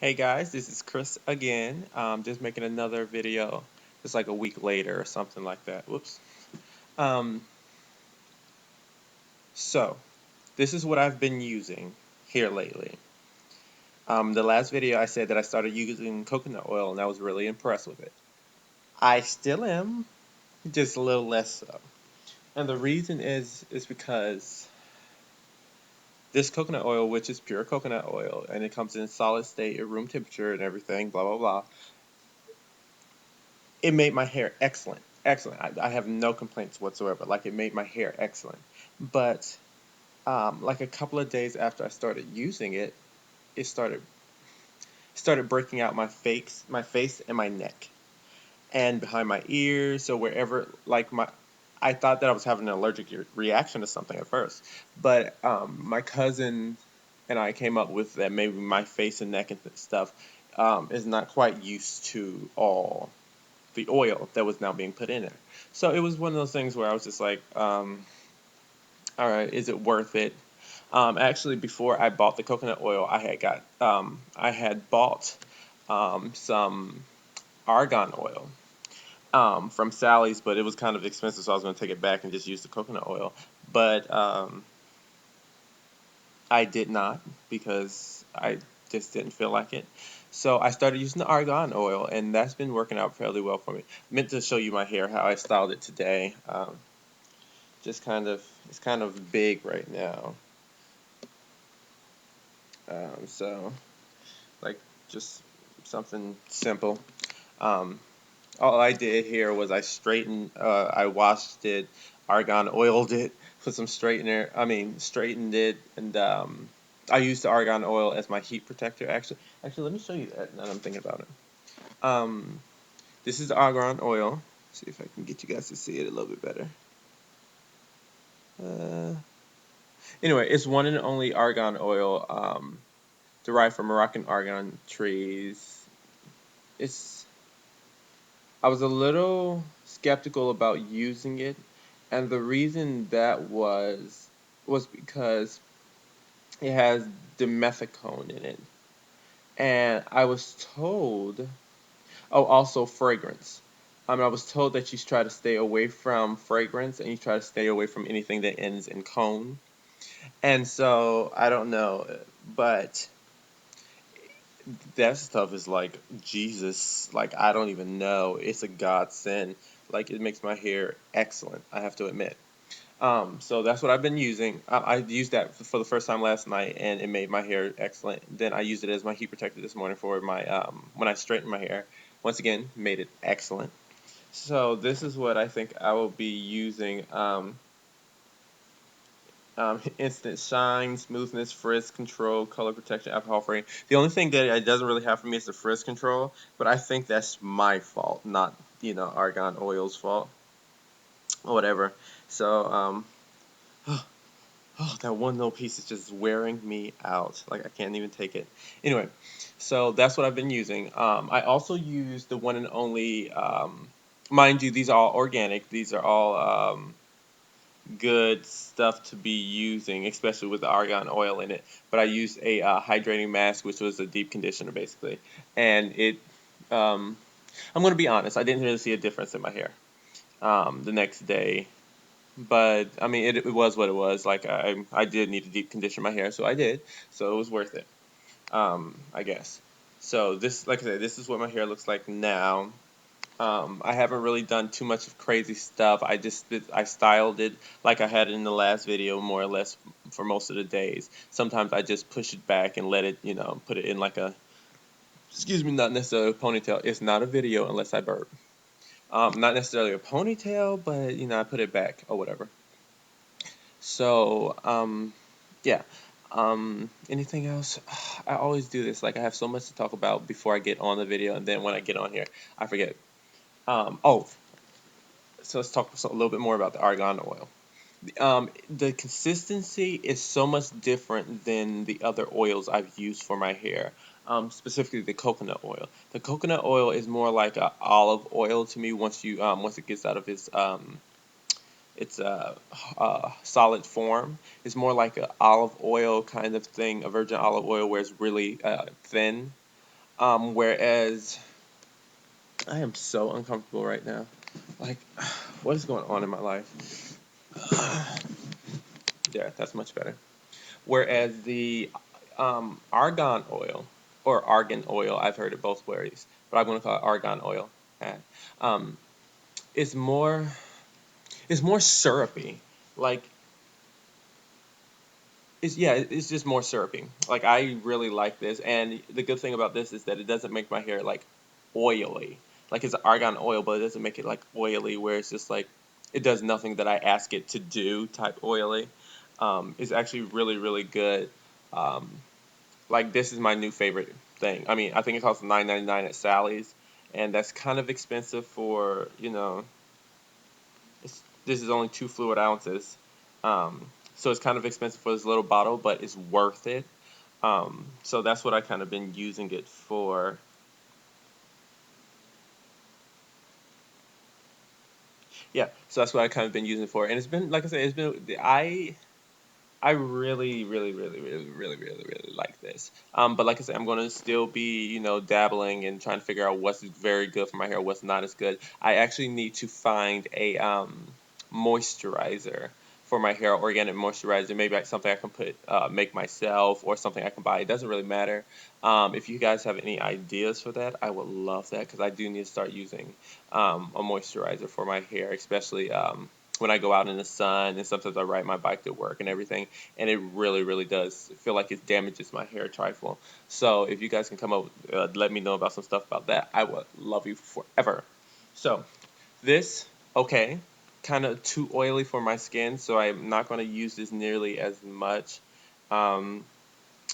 Hey guys, this is Chris again. Just making another video, just like a week later or something like that. Whoops. Um, so this is what I've been using here lately. The last video I said that I started using coconut oil and I was really impressed with it. I still am, just a little less so. And the reason is because this coconut oil, which is pure coconut oil, and it comes in solid state at room temperature and everything, blah blah blah. It made my hair excellent. Excellent. I have no complaints whatsoever. Like it made my hair excellent. But like a couple of days after I started using it, it started breaking out my face and my neck and behind my ears. So wherever like my I thought that I was having an allergic reaction to something at first, but my cousin and I came up with that maybe my face and neck and stuff is not quite used to all the oil that was now being put in there. So it was one of those things where I was just like, all right, is it worth it? Actually, before I bought the coconut oil, I had bought some argon oil from Sally's, but it was kind of expensive, so I was going to take it back and just use the coconut oil. But I did not because I just didn't feel like it. So I started using the argan oil, and that's been working out fairly well for me. Meant to show you my hair, how I styled it today. Just kind of, it's kind of big right now. So like just something simple. Um, all I did here was I washed it, argan oiled it, put some straightener. Straightened it, and I used the argan oil as my heat protector. Actually, let me show you that. Now that I'm thinking about it. Um, this is the argan oil. See if I can get you guys to see it a little bit better. Uh, anyway, it's one and only argan oil derived from Moroccan argan trees. It's I was a little skeptical about using it, and the reason that was because it has dimethicone in it. And I was told, oh, also fragrance. I was told that you try to stay away from fragrance and you try to stay away from anything that ends in cone. And so I don't know, but that stuff is like Jesus. Like I don't even know. It's a godsend. Like it makes my hair excellent. I have to admit. So that's what I've been using. I used that for the first time last night, and it made my hair excellent. Then I used it as my heat protector this morning for my when I straightened my hair. Once again, made it excellent. So this is what I think I will be using. Instant shine, smoothness, frizz control, color protection, alcohol free. The only thing that it doesn't really have for me is the frizz control, but I think that's my fault, not argan oil's fault or whatever. So oh, that one little piece is just wearing me out. Like I can't even take it. Anyway, so that's what I've been using. I also use the one and only. Mind you, these are all organic. These are all good stuff to be using, especially with the argan oil in it. But I used a hydrating mask, which was a deep conditioner basically, and it. Um, I'm going to be honest. I didn't really see a difference in my hair the next day, but I mean, it was what it was. Like I did need to deep condition my hair, so I did. So it was worth it, I guess. So this, like I said, this is what my hair looks like now. I haven't really done too much of crazy stuff. I styled it like I had in the last video, more or less for most of the days. Sometimes I just push it back and let it, put it in like a, excuse me, not necessarily a ponytail. It's not a video unless I burp. Not necessarily a ponytail, but I put it back or whatever. So, yeah. Anything else? I always do this. Like I have so much to talk about before I get on the video, and then when I get on here, I forget. Oh, so let's talk a little bit more about the argan oil. The consistency is so much different than the other oils I've used for my hair. Specifically the coconut oil. The coconut oil is more like a olive oil to me once it gets out of its solid form. It's more like a olive oil kind of thing, a virgin olive oil where it's really thin. Whereas I am so uncomfortable right now. Like, what is going on in my life? Yeah, that's much better. Whereas the argon oil or argan oil, I've heard it both ways, but I'm going to call it argon oil. eh, Um, it's more it's more syrupy. Like it's just more syrupy. Like I really like this, and the good thing about this is that it doesn't make my hair like oily. Like it's argan oil, but it doesn't make it like oily where it's just like it does nothing that I ask it to do type oily. It's actually really really good. Um, like this is my new favorite thing. I mean, I think it costs $9.99 at Sally's, and that's kind of expensive for this is only 2 fluid ounces. So it's kind of expensive for this little bottle, but it's worth it. So that's what I kind of been using it for. Yeah, so that's what I kind of been using it for, and it's been like I said, it's been I really, really, really, really, really, really, really like this. But like I said, I'm going to still be, dabbling and trying to figure out what's very good for my hair, what's not as good. I actually need to find a moisturizer for my hair, organic moisturizer. Maybe something I can make myself, or something I can buy. It doesn't really matter. If you guys have any ideas for that, I would love that because I do need to start using a moisturizer for my hair, especially when I go out in the sun, and sometimes I ride my bike to work and everything, and it really, really does feel like it damages my hair a trifle. So if you guys can come up, let me know about some stuff about that. I would love you forever. So this, okay, kind of too oily for my skin, so I'm not going to use this nearly as much. Um,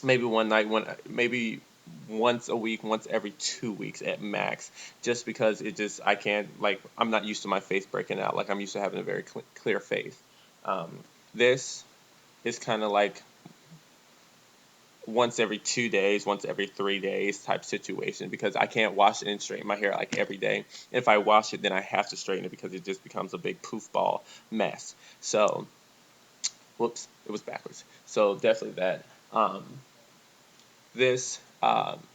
maybe one night, maybe once a week, once every 2 weeks at max, just because I can't, like, I'm not used to my face breaking out. Like I'm used to having a very clear face. Um, this is kind of like once every 2 days, once every 3 days type situation because I can't wash it and straighten my hair like every day. And if I wash it, then I have to straighten it because it just becomes a big poof ball mess. So, whoops, it was backwards. So definitely that. Um,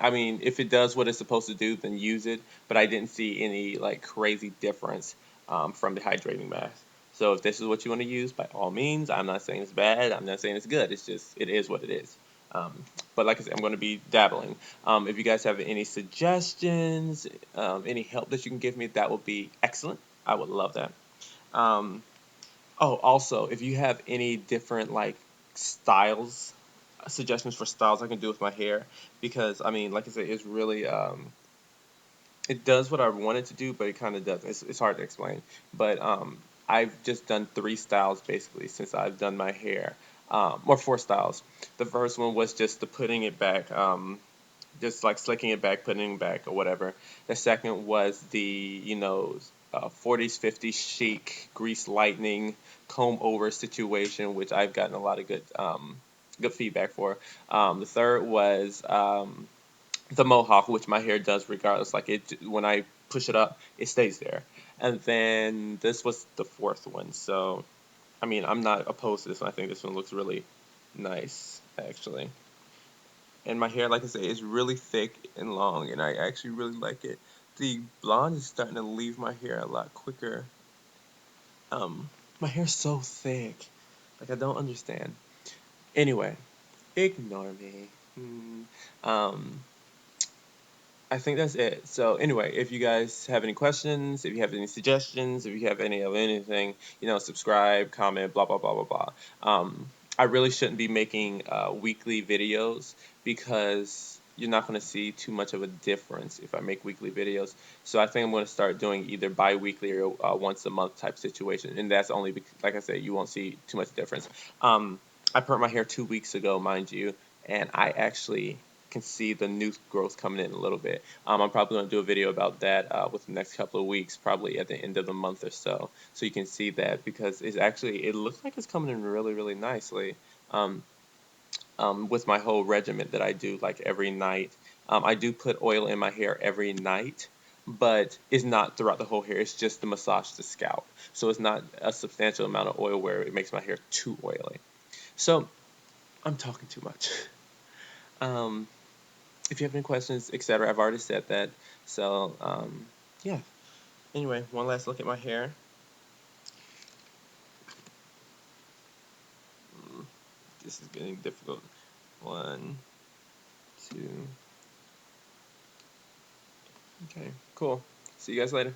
I mean, if it does what it's supposed to do, then use it. But I didn't see any like crazy difference from the hydrating mask. So if this is what you want to use, by all means, I'm not saying it's bad. I'm not saying it's good. It's just it is what it is. Um, but like I said, I'm going to be dabbling. If you guys have any suggestions, any help that you can give me, that would be excellent. I would love that. Um, oh, also, if you have any different like styles, suggestions for styles I can do with my hair, because I mean, like I said, it's really it does what I want it to do, but it kind of doesn't. It's hard to explain. But I've just done 3 styles basically since I've done my hair, or 4 styles. The first one was just the putting it back, just like slicking it back, putting it back, or whatever. The second was the 40s, 50s chic grease lightning comb over situation, which I've gotten a lot of good feedback for. The third was the mohawk, which my hair does regardless. Like it, when I push it up, it stays there. And then this was the fourth one. So I mean, I'm not opposed to this one. I think this one looks really nice, actually. And my hair, like I say, is really thick and long, and I actually really like it. The blonde is starting to leave my hair a lot quicker. Um, my hair's so thick. Like I don't understand. Anyway, ignore me. Um, I think that's it. So anyway, if you guys have any questions, if you have any suggestions, if you have any of anything, subscribe, comment, blah blah blah blah blah. I really shouldn't be making weekly videos because you're not going to see too much of a difference if I make weekly videos. So I think I'm going to start doing either bi-weekly or once a month type situation, and that's only because, like I said, you won't see too much difference. I permed my hair 2 weeks ago, mind you, and I actually can see the new growth coming in a little bit. I'm probably going to do a video about that with the next couple of weeks, probably at the end of the month or so you can see that because it looks like it's coming in really, really nicely. Um, with my whole regimen that I do like every night. I do put oil in my hair every night, but it's not throughout the whole hair. It's just to massage the scalp. So it's not a substantial amount of oil where it makes my hair too oily. So I'm talking too much. Um, if you have any questions, etc., I've already said that. So, yeah. Anyway, one last look at my hair. Mm, this is getting difficult. 1, 2. Okay, cool. See you guys later.